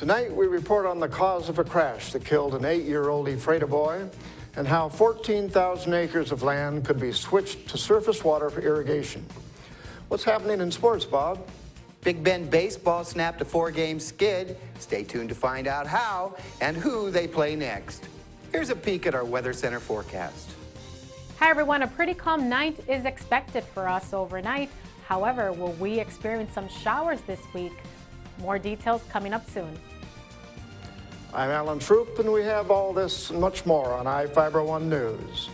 Tonight, we report on the cause of a crash that killed an 8-year-old freighter boy and how 14,000 acres of land could be switched to surface water for irrigation. What's happening in sports, Bob? Big Bend baseball snapped a 4-game skid. Stay tuned to find out how and who they play next. Here's a peek at our Weather Center forecast. Hi everyone, a pretty calm night is expected for us overnight. However, will we experience some showers this week? More details coming up soon. I'm Alan Troop, and we have all this and much more on iFIBER 1 News.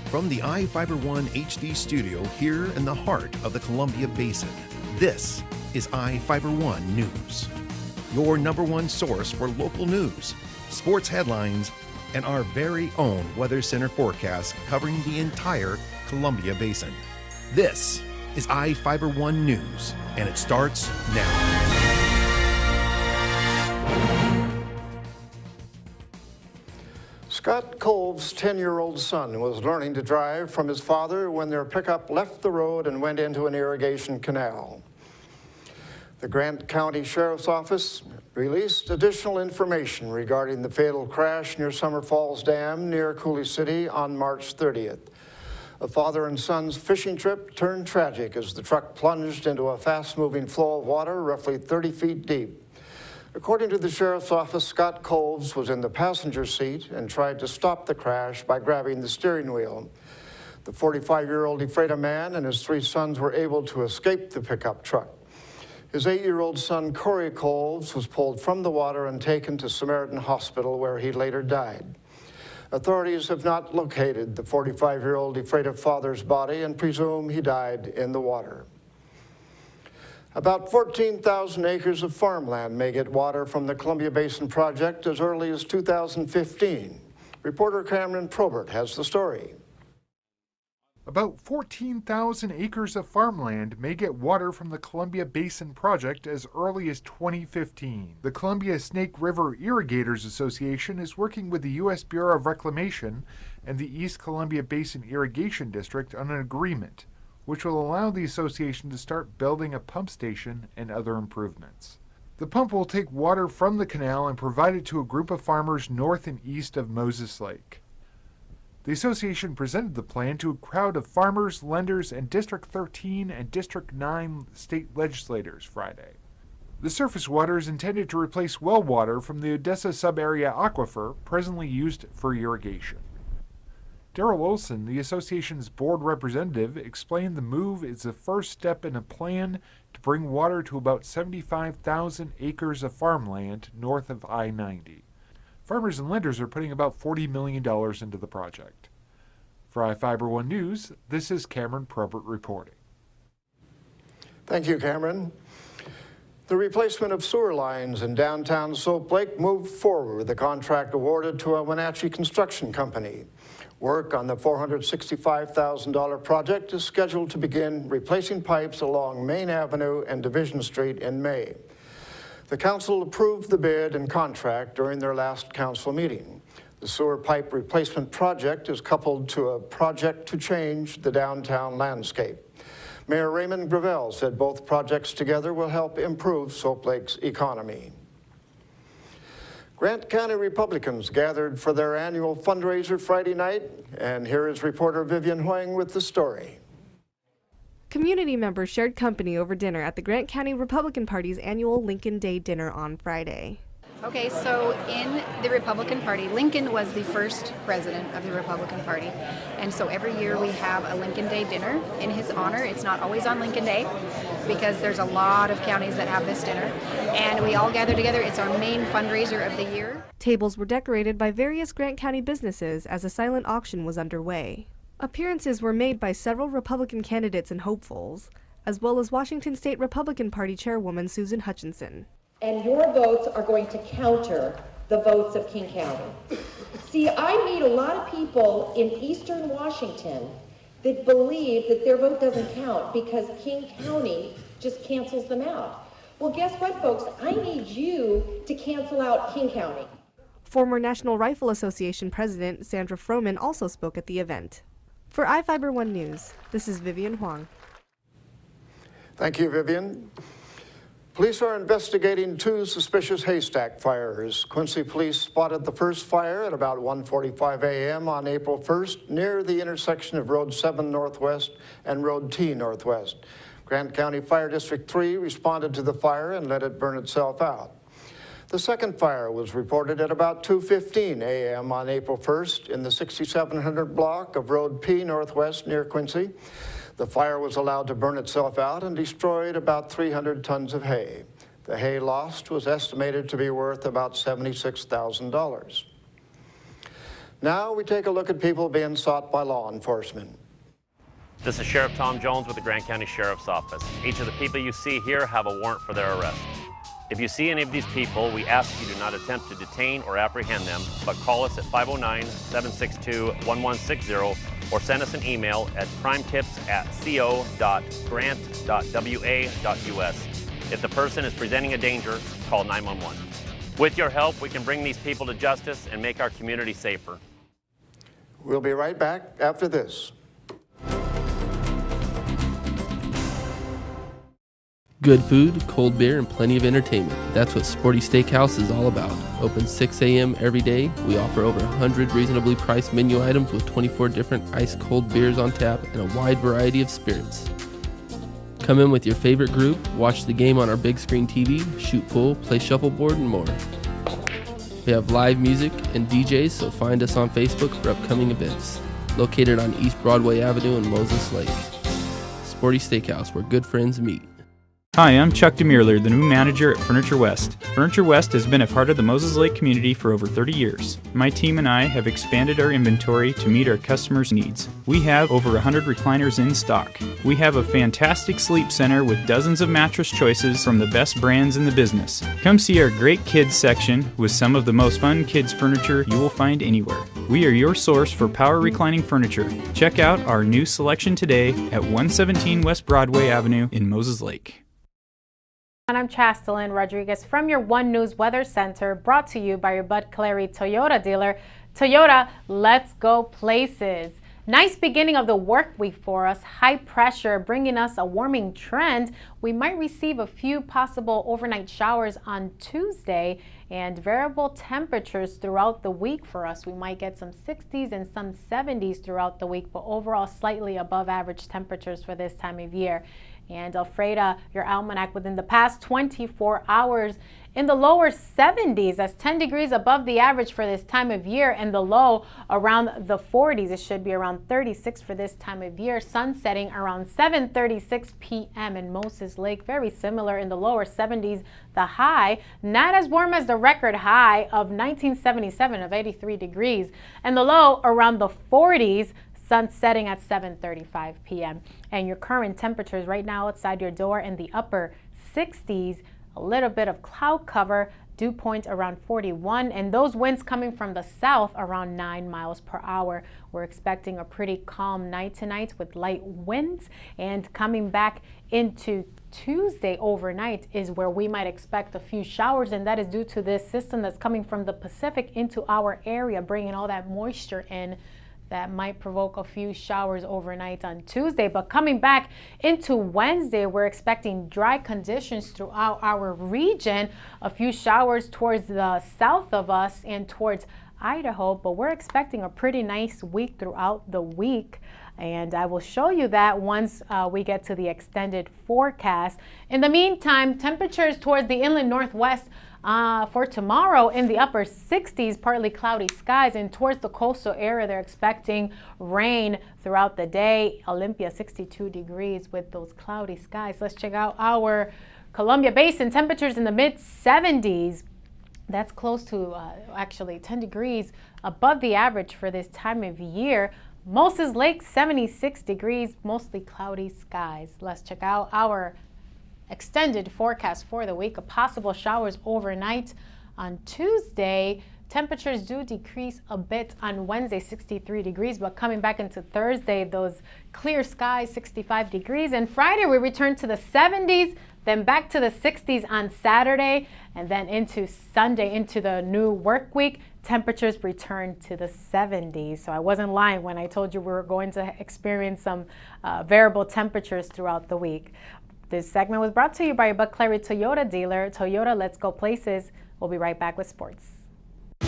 From the iFIBER 1 HD studio here in the heart of the Columbia Basin, this is iFIBER 1 News. Your #1 source for local news, sports headlines, and our very own Weather Center forecast covering the entire Columbia Basin. This is iFIBER 1 News, and it starts now. Scott Colv's 10-year-old son was learning to drive from his father when their pickup left the road and went into an irrigation canal. The Grant County Sheriff's Office released additional information regarding the fatal crash near Summer Falls Dam near Coulee City on March 30th. A father and son's fishing trip turned tragic as the truck plunged into a fast-moving flow of water roughly 30 feet deep. According to the Sheriff's Office, Scott Colves was in the passenger seat and tried to stop the crash by grabbing the steering wheel. The 45-year-old Ephrata man and his 3 sons were able to escape the pickup truck. His 8-year-old son, Corey Colves, was pulled from the water and taken to Samaritan Hospital, where he later died. Authorities have not located the 45-year-old Ephrata father's body and presume he died in the water. About 14,000 acres of farmland may get water from the Columbia Basin Project as early as 2015. Reporter Cameron Probert has the story. About 14,000 acres of farmland may get water from the Columbia Basin Project as early as 2015. The Columbia Snake River Irrigators Association is working with the U.S. Bureau of Reclamation and the East Columbia Basin Irrigation District on an agreement, which will allow the association to start building a pump station and other improvements. The pump will take water from the canal and provide it to a group of farmers north and east of Moses Lake. The association presented the plan to a crowd of farmers, lenders, and District 13 and District 9 state legislators Friday. The surface water is intended to replace well water from the Odessa sub-area aquifer presently used for irrigation. Daryl Olson, the association's board representative, explained the move is the first step in a plan to bring water to about 75,000 acres of farmland north of I-90. Farmers and lenders are putting about $40 million into the project. For iFIBER 1 News, this is Cameron Probert reporting. Thank you, Cameron. The replacement of sewer lines in downtown Soap Lake moved forward with the contract awarded to a Wenatchee construction company. Work on the $465,000 project is scheduled to begin replacing pipes along Main Avenue and Division Street in May. The council approved the bid and contract during their last council meeting. The sewer pipe replacement project is coupled to a project to change the downtown landscape. Mayor Raymond Gravel said both projects together will help improve Soap Lake's economy. Grant County Republicans gathered for their annual fundraiser Friday night, and here is reporter Vivian Huang with the story. Community members shared company over dinner at the Grant County Republican Party's annual Lincoln Day dinner on Friday. Okay, so in the Republican Party, Lincoln was the first president of the Republican Party. And so every year we have a Lincoln Day dinner in his honor. It's not always on Lincoln Day because there's a lot of counties that have this dinner. And we all gather together. It's our main fundraiser of the year. Tables were decorated by various Grant County businesses as a silent auction was underway. Appearances were made by several Republican candidates and hopefuls, as well as Washington State Republican Party Chairwoman Susan Hutchinson. And your votes are going to counter the votes of King County. See, I meet a lot of people in eastern Washington that believe that their vote doesn't count because King County just cancels them out. Well, guess what, folks? I need you to cancel out King County. Former National Rifle Association President Sandra Froman also spoke at the event. For iFIBER 1 News, this is Vivian Huang. Thank you, Vivian. Police are investigating 2 suspicious haystack fires. Quincy police spotted the first fire at about 1:45 a.m. on April 1st near the intersection of Road 7 Northwest and Road T Northwest. Grant County Fire District 3 responded to the fire and let it burn itself out. The second fire was reported at about 2:15 a.m. on April 1st in the 6700 block of Road P Northwest near Quincy. The fire was allowed to burn itself out and destroyed about 300 tons of hay. The hay lost was estimated to be worth about $76,000. Now we take a look at people being sought by law enforcement. This is Sheriff Tom Jones with the Grant County Sheriff's Office. Each of the people you see here have a warrant for their arrest. If you see any of these people, we ask you do not attempt to detain or apprehend them, but call us at 509-762-1160 or send us an email at crimetips@co.grant.wa.us. If the person is presenting a danger, call 911. With your help, we can bring these people to justice and make our community safer. We'll be right back after this. Good food, cold beer, and plenty of entertainment. That's what Sporty Steakhouse is all about. Open 6 a.m. every day. We offer over 100 reasonably priced menu items with 24 different ice-cold beers on tap and a wide variety of spirits. Come in with your favorite group, watch the game on our big screen TV, shoot pool, play shuffleboard, and more. We have live music and DJs, so find us on Facebook for upcoming events. Located on East Broadway Avenue in Moses Lake. Sporty Steakhouse, where good friends meet. Hi, I'm Chuck DeMuerler, the new manager at Furniture West. Furniture West has been a part of the Moses Lake community for over 30 years. My team and I have expanded our inventory to meet our customers' needs. We have over 100 recliners in stock. We have a fantastic sleep center with dozens of mattress choices from the best brands in the business. Come see our great kids section with some of the most fun kids furniture you will find anywhere. We are your source for power reclining furniture. Check out our new selection today at 117 West Broadway Avenue in Moses Lake. And I'm Chastelyn Rodriguez from your One News Weather Center, brought to you by your Bud Clary Toyota dealer. Toyota, let's go places. Nice beginning of the work week for us. High pressure bringing us a warming trend. We might receive a few possible overnight showers on Tuesday and variable temperatures throughout the week for us. We might get some 60s and some 70s throughout the week, but overall slightly above average temperatures for this time of year. And Alfreda, your almanac, within the past 24 hours in the lower 70s. That's 10 degrees above the average for this time of year, and the low around the 40s. It should be around 36 for this time of year. Sun setting around 7:36 p.m. in Moses Lake. Very similar in the lower 70s. The high, not as warm as the record high of 1977 of 83 degrees, and the low around the 40s. Sun setting at 7:35 p.m. And your current temperatures right now outside your door in the upper 60s, a little bit of cloud cover, dew point around 41, and those winds coming from the south around 9 miles per hour. We're expecting a pretty calm night tonight with light winds, and coming back into Tuesday overnight is where we might expect a few showers, and that is due to this system that's coming from the Pacific into our area, bringing all that moisture in. That might provoke a few showers overnight on Tuesday, but coming back into Wednesday, we're expecting dry conditions throughout our region. A few showers towards the south of us and towards Idaho, but we're expecting a pretty nice week throughout the week. And I will show you that once we get to the extended forecast. In the meantime, temperatures towards the inland northwest for tomorrow in the upper 60s, partly cloudy skies, and towards the coastal area they're expecting rain throughout the day. Olympia 62 degrees with those cloudy skies. Let's check out our Columbia Basin temperatures in the mid 70s. That's close to actually 10 degrees above the average for this time of year. Moses Lake 76 degrees, mostly cloudy skies. Let's check out our extended forecast for the week. Possible showers overnight on Tuesday. Temperatures do decrease a bit on Wednesday, 63 degrees, but coming back into Thursday, those clear skies, 65 degrees. And Friday, we return to the 70s, then back to the 60s on Saturday, and then into Sunday, into the new work week, temperatures return to the 70s. So I wasn't lying when I told you we were going to experience some variable temperatures throughout the week. This segment was brought to you by your Bud Clary Toyota dealer. Toyota, let's go places. We'll be right back with sports.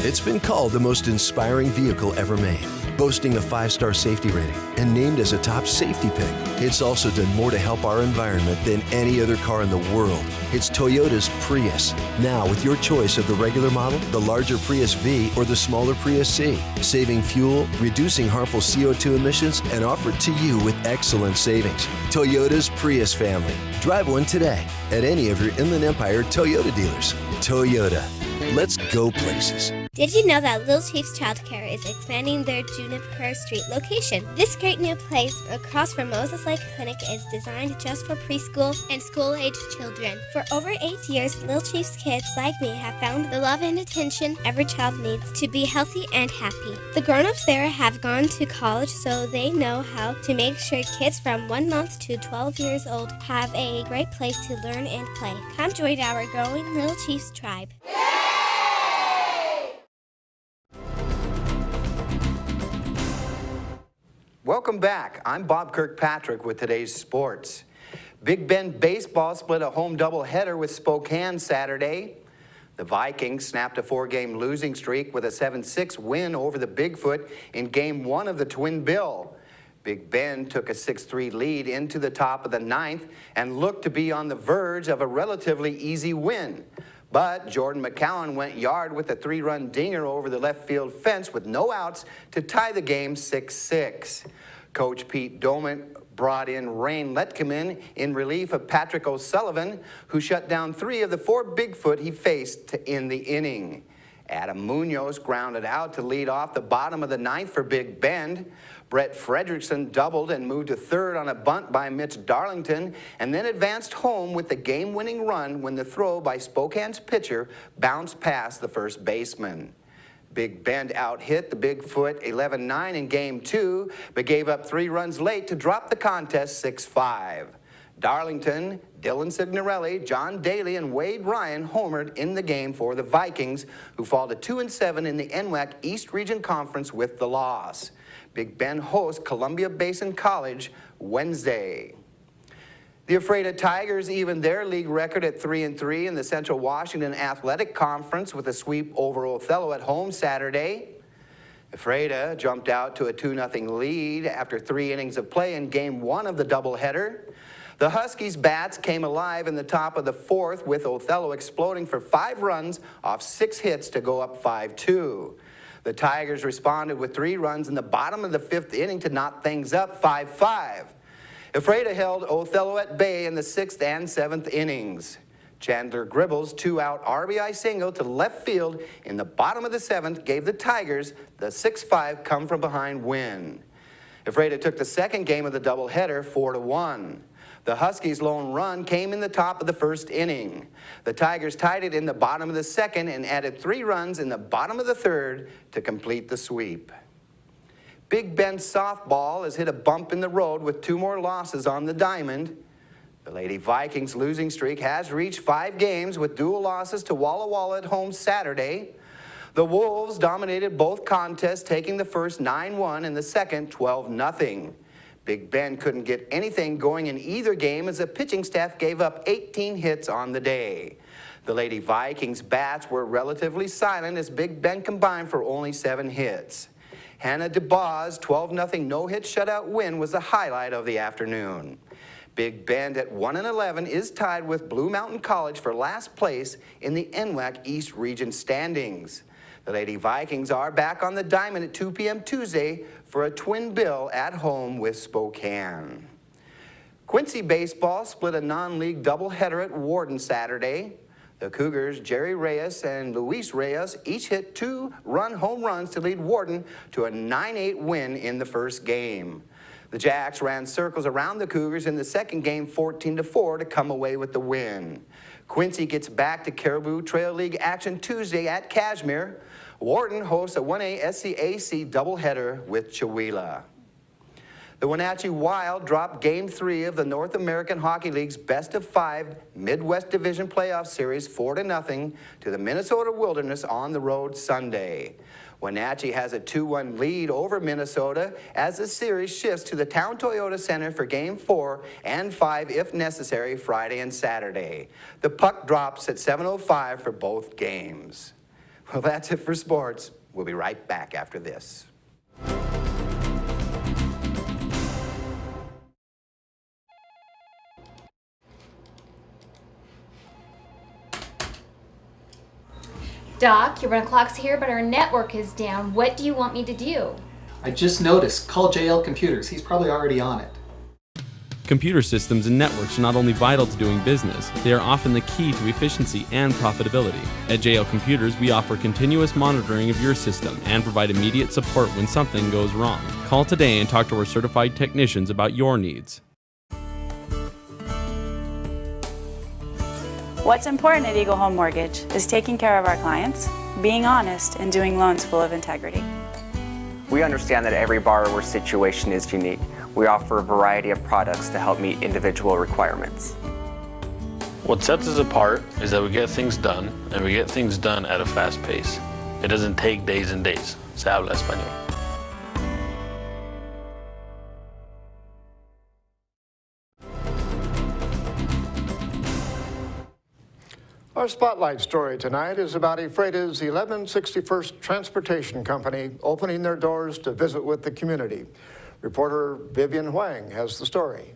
It's been called the most inspiring vehicle ever made, boasting a 5-star safety rating and named as a top safety pick. It's also done more to help our environment than any other car in the world. It's Toyota's Prius. Now with your choice of the regular model, the larger Prius V, or the smaller Prius C, saving fuel, reducing harmful CO2 emissions, and offered to you with excellent savings. Toyota's Prius family. Drive one today at any of your Inland Empire Toyota dealers. Toyota. Let's go places. Did you know that Little Chiefs Childcare is expanding their Juniper Street location? This great new place across from Moses Lake Clinic is designed just for preschool and school-aged children. For over 8 years, Little Chiefs kids like me have found the love and attention every child needs to be healthy and happy. The grown-ups there have gone to college, so they know how to make sure kids from 1 month to 12 years old have a great place to learn and play. Come join our growing Little Chiefs tribe. Welcome back. I'm Bob Kirkpatrick with today's sports. Big Bend baseball split a home doubleheader with Spokane Saturday. The Vikings snapped a 4-game losing streak with a 7-6 win over the Bigfoot in Game 1 of the Twin Bill. Big Bend took a 6-3 lead into the top of the 9th and looked to be on the verge of a relatively easy win. But Jordan McCowan went yard with a 3-run dinger over the left field fence with no outs to tie the game 6-6. Coach Pete Doman brought in Rain Letkeman in relief of Patrick O'Sullivan, who shut down 3 of the 4 Bigfoot he faced to end the inning. Adam Munoz grounded out to lead off the bottom of the 9th for Big Bend. Brett Fredrickson doubled and moved to third on a bunt by Mitch Darlington, and then advanced home with the game-winning run when the throw by Spokane's pitcher bounced past the first baseman. Big Bend out-hit the Bigfoot 11-9 in Game 2, but gave up 3 runs late to drop the contest 6-5. Darlington, Dylan Signorelli, John Daly, and Wade Ryan homered in the game for the Vikings, who fall to 2-7 in the NWAC East Region Conference with the loss. Big Bend hosts Columbia Basin College Wednesday. The Ephrata Tigers evened their league record at 3-3 in the Central Washington Athletic Conference with a sweep over Othello at home Saturday. Ephrata jumped out to a 2-0 lead after 3 innings of play in Game 1 of the doubleheader. The Huskies' bats came alive in the top of the 4th with Othello exploding for 5 runs off 6 hits to go up 5-2. The Tigers responded with 3 runs in the bottom of the 5th inning to knot things up 5-5. Ephrata held Othello at bay in the 6th and 7th innings. Chandler Gribble's 2-out RBI single to left field in the bottom of the 7th gave the Tigers the 6-5 come-from-behind win. Ephrata took the second game of the doubleheader 4-1. The Huskies' lone run came in the top of the 1st inning. The Tigers tied it in the bottom of the 2nd and added 3 runs in the bottom of the 3rd to complete the sweep. Big Bend softball has hit a bump in the road with 2 more losses on the diamond. The Lady Vikings losing streak has reached 5 games with dual losses to Walla Walla at home Saturday. The Wolves dominated both contests, taking the first 9-1 and the second 12-0. Big Bend couldn't get anything going in either game as the pitching staff gave up 18 hits on the day. The Lady Vikings bats were relatively silent as Big Bend combined for only 7 hits. Hannah DeBaw's 12-0 no-hit shutout win was the highlight of the afternoon. Big Bend at 1-11 is tied with Blue Mountain College for last place in the NWAC East Region standings. The Lady Vikings are back on the diamond at 2 p.m. Tuesday for a twin bill at home with Spokane. Quincy baseball split a non-league doubleheader at Warden Saturday. The Cougars, Jerry Reyes and Luis Reyes, each hit 2-run home runs to lead Warden to a 9-8 win in the first game. The Jacks ran circles around the Cougars in the second game 14-4 to come away with the win. Quincy gets back to Caribou Trail League action Tuesday at Cashmere. Warden hosts a 1A SCAC doubleheader with Chewelah. The Wenatchee Wild dropped Game 3 of the North American Hockey League's best-of-5 Midwest Division Playoff Series 4-0 to the Minnesota Wilderness on the road Sunday. Wenatchee has a 2-1 lead over Minnesota as the series shifts to the Town Toyota Center for Game 4 and 5 if necessary Friday and Saturday. The puck drops at 7:05 for both games. Well, that's it for sports. We'll be right back after this. Doc, your run clock's here, but our network is down. What do you want me to do? I just noticed. Call JL Computers. He's probably already on it. Computer systems and networks are not only vital to doing business, they are often the key to efficiency and profitability. At JL Computers, we offer continuous monitoring of your system and provide immediate support when something goes wrong. Call today and talk to our certified technicians about your needs. What's important at Eagle Home Mortgage is taking care of our clients, being honest, and doing loans full of integrity. We understand that every borrower's situation is unique. We offer a variety of products to help meet individual requirements. What sets us apart is that we get things done, and we get things done at a fast pace. It doesn't take days and days. Se habla español. Our spotlight story tonight is about Ephrata's 1161st Transportation Company opening their doors to visit with the community. Reporter Vivian Huang has the story.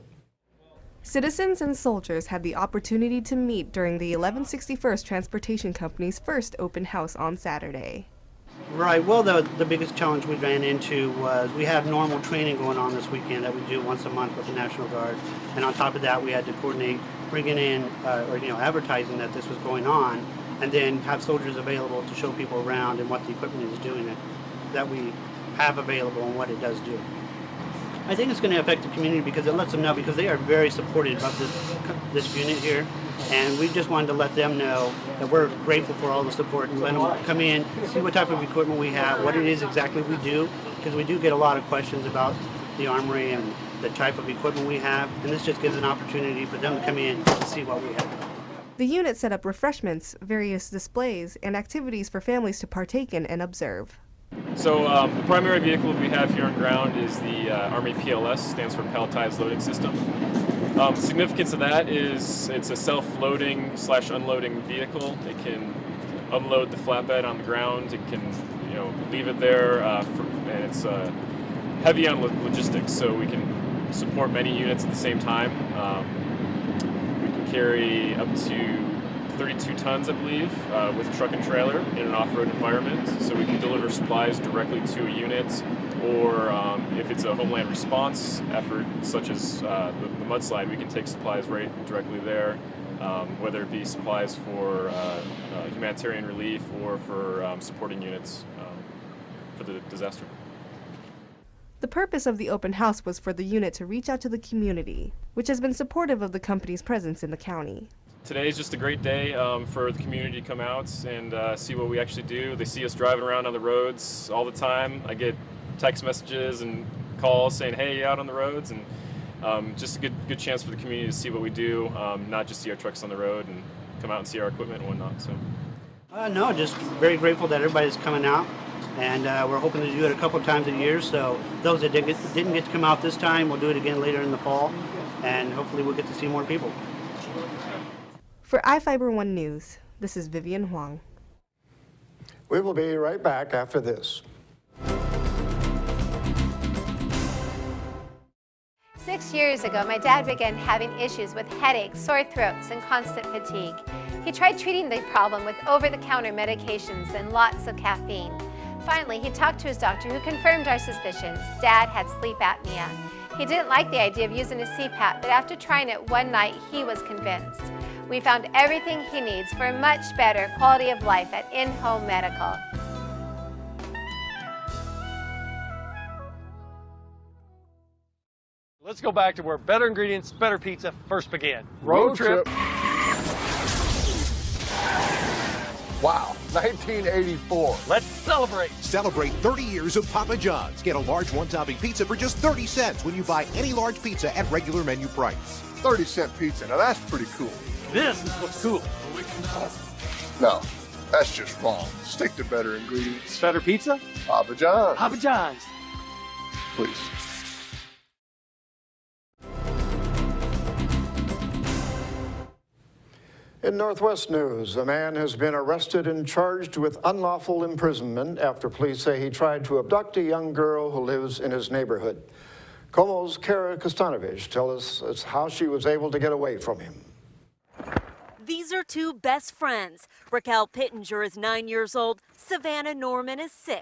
Citizens and soldiers had the opportunity to meet during the 1161st Transportation Company's first open house on Saturday. Right, well, the biggest challenge we ran into was we had normal training going on this weekend that we do once a month with the National Guard. And on top of that, we had to coordinate bringing in, advertising that this was going on, and then have soldiers available to show people around and what the equipment is doing that we have available and what it does do. I think it's going to affect the community because it lets them know, because they are very supportive of this unit here, and we just wanted to let them know that we're grateful for all the support and let them come in, see what type of equipment we have, what it is exactly we do, because we do get a lot of questions about the armory and the type of equipment we have, and this just gives an opportunity for them to come in and see what we have. The unit set up refreshments, various displays, and activities for families to partake in and observe. So the primary vehicle we have here on ground is the Army PLS, stands for Palletized Loading System. Significance of that is it's a self-loading / unloading vehicle. It can unload the flatbed on the ground. It can, leave it there, and it's heavy on logistics, so we can support many units at the same time. We can carry up to 32 tons, I believe, with truck and trailer in an off-road environment. So we can deliver supplies directly to a unit, or if it's a homeland response effort, such as the mudslide, we can take supplies right directly there, whether it be supplies for humanitarian relief or for supporting units for the disaster. The purpose of the open house was for the unit to reach out to the community, which has been supportive of the company's presence in the county. Today is just a great day for the community to come out and see what we actually do. They see us driving around on the roads all the time. I get text messages and calls saying, hey, you out on the roads? And just a good chance for the community to see what we do, not just see our trucks on the road and come out and see our equipment and whatnot. So. No, just very grateful that everybody's coming out. And we're hoping to do it a couple of times a year, so those that didn't get to come out this time, we'll do it again later in the fall, and hopefully we'll get to see more people. For iFIBER 1 News, this is Vivian Huang. We will be right back after this. 6 years ago, my dad began having issues with headaches, sore throats, and constant fatigue. He tried treating the problem with over-the-counter medications and lots of caffeine. Finally, he talked to his doctor, who confirmed our suspicions. Dad had sleep apnea. He didn't like the idea of using a CPAP, but after trying it one night, he was convinced. We found everything he needs for a much better quality of life at In-Home Medical. Let's go back to where better ingredients, better pizza first began. Road trip. Wow, 1984. Let's celebrate. Celebrate 30 years of Papa John's. Get a large one-topping pizza for just 30 cents when you buy any large pizza at regular menu price. 30-cent pizza. Now that's pretty cool. This is what's cool. No, That's just wrong. Stick to better ingredients. Better pizza? Papa John's. Papa John's. Please. In Northwest news, a man has been arrested and charged with unlawful imprisonment after police say he tried to abduct a young girl who lives in his neighborhood. Como's Kara Kostanovich tells us how she was able to get away from him. These are two best friends. Raquel Pittenger is 9 years old, Savannah Norman is 6.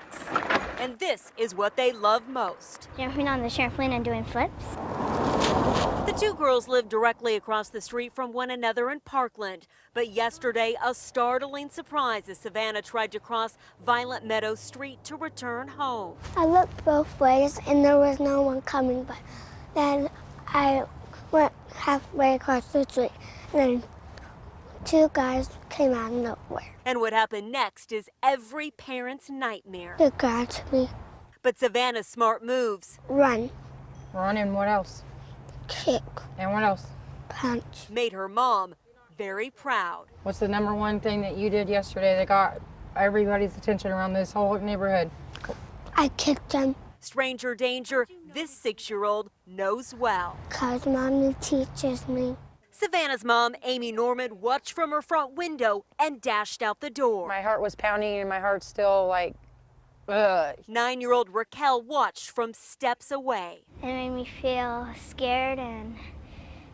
And this is what they love most. Jumping on the trampoline and doing flips. The two girls live directly across the street from one another in Parkland. But yesterday, a startling surprise as Savannah tried to cross Violet Meadow Street to return home. I looked both ways and there was no one coming, but then I went halfway across the street and then two guys came out of nowhere. And what happened next is every parent's nightmare. They grabbed me. But Savannah's smart moves. Run. Run and what else? Kick. And what else? Punch. Made her mom very proud. What's the number one thing that you did yesterday that got everybody's attention around this whole neighborhood? I kicked him. Stranger danger this 6-year-old knows well. 'Cause Mommy teaches me. Savannah's mom, Amy Norman, watched from her front window and dashed out the door. My heart was pounding and my heart's still like, ugh. 9-year-old Raquel watched from steps away. It made me feel scared and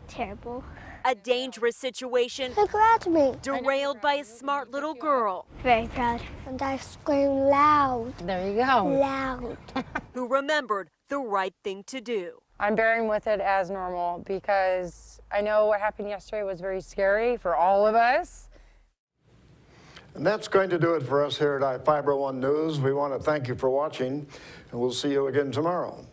terrible. A dangerous situation They grabbed me. derailed by a smart little girl Very proud. And I screamed loud. There you go. Loud. who remembered the right thing to do. I'm bearing with it as normal because I know what happened yesterday was very scary for all of us. And that's going to do it for us here at iFIBER 1 News. We want to thank you for watching, and we'll see you again tomorrow.